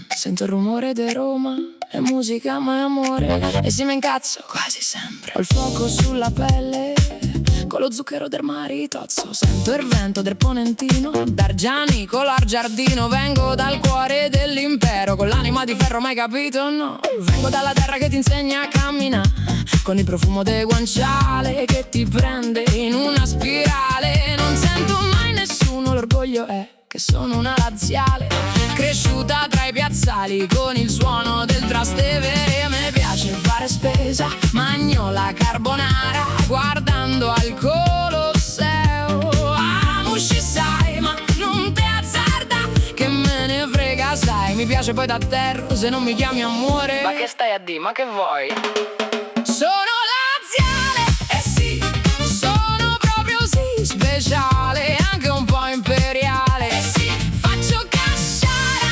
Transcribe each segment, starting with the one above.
Sento il rumore di Roma, è musica ma è amore, e si mi incazzo quasi sempre. Ho il fuoco sulla pelle, con lo zucchero del maritozzo. Sento il vento del Ponentino, d'Argiani con l'argiardino. Vengo dal cuore dell'impero, con l'anima di ferro, mai capito? No, vengo dalla terra che ti insegna a camminare, con il profumo del guanciale che ti prende in una spirale. Non sento mai nessuno, l'orgoglio è che sono una laziale, cresciuta tra i piazzali con il suono del Trastevere. A me piace fare spesa, mangio la carbonara guardando al Colosseo. Amusci sai, ma non te azzarda, che me ne frega sai. Mi piace poi da terra se non mi chiami amore. Ma che stai a dire, ma che vuoi? Sono laziale, eh sì, sono proprio sì, speciale, anche un po' imperiale. Eh sì, faccio casciara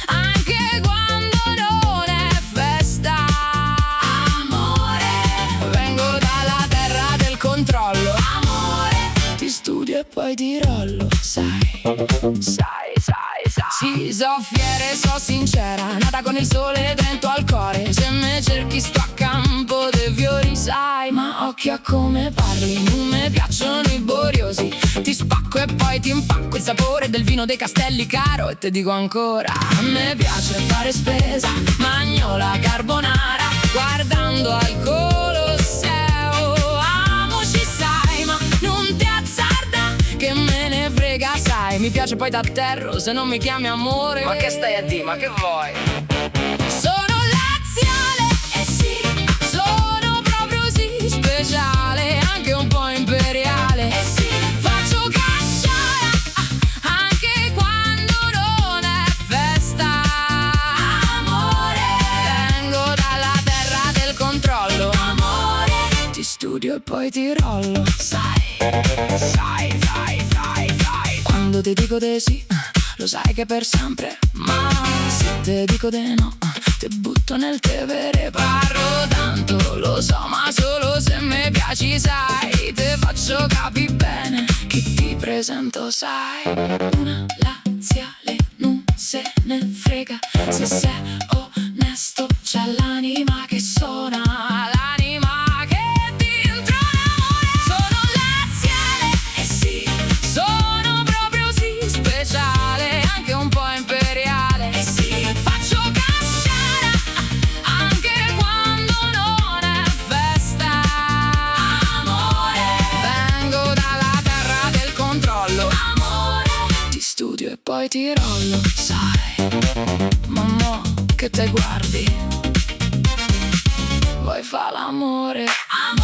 anche quando non è festa. Amore, vengo dalla terra del controllo. Amore, ti studio e poi ti rollo, sai. Sì, so fiera, so sincera, nata con il sole dentro al cuore. Se me cerchi sto a campo dei fiori, sai. Ma occhio a come parli, non mi piacciono i boriosi. Ti spacco e poi ti impacco il sapore del vino dei castelli, caro. E te dico ancora, a me piace fare spesa, mangio la carbonara guardando al Colosseo. Amoci sai, ma non ti azzarda, che me ne frega sai. Mi piace poi da terra se non mi chiami amore. Ma che stai a dire, ma che vuoi? Sono laziale, eh sì, sono proprio sì, speciale, anche un po' imperiale. Eh sì, faccio casciara anche quando non è festa. Amore, vengo dalla terra del controllo. Amore, ti studio e poi ti rollo, sai. Quando ti dico di sì, lo sai che per sempre. Ma se te dico di no, ti butto nel Tevere. Parlo tanto, lo so, ma solo se mi piaci, sai. Te faccio capire bene che ti presento, sai. Una laziale non se ne frega, se sei onesto c'è l'anima che suona. L'anima che dentro l'amore. Sono laziale, eh sì, sono proprio sì, speciale, anche un po' imperiale. Eh sì, faccio casciara anche quando non è festa. Amore, vengo dalla terra del controllo. Amore, ti studio e poi ti rollo, sai. Mamma, che te guardi, vuoi fa l'amore. Amore.